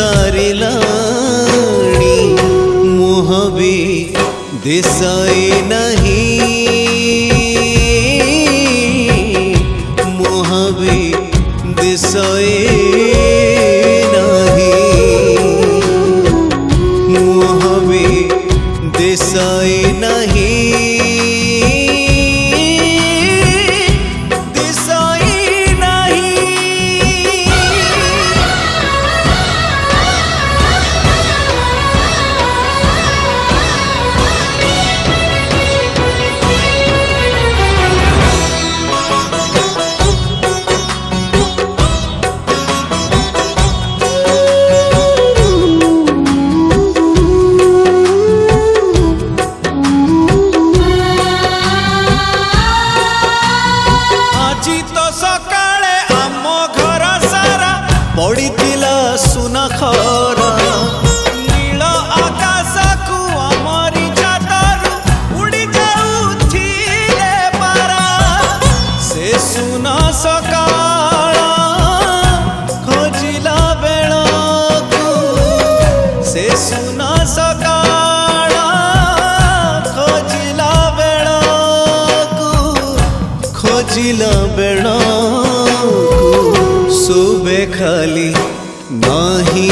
सारिलाणी मुह भी दिसाई नहीं मुह भी दिसाई नहीं मुह भी दिसाई नहीं पड़ीला सुना खरा नील आकाश को आमरी चादर उड़ी जाऊथिले पारा से सुना सकाळ खोजिला बेळकू से सुना सकाळ खोजिला बेळकू खोजिला बेळकू सुबे खाली नाही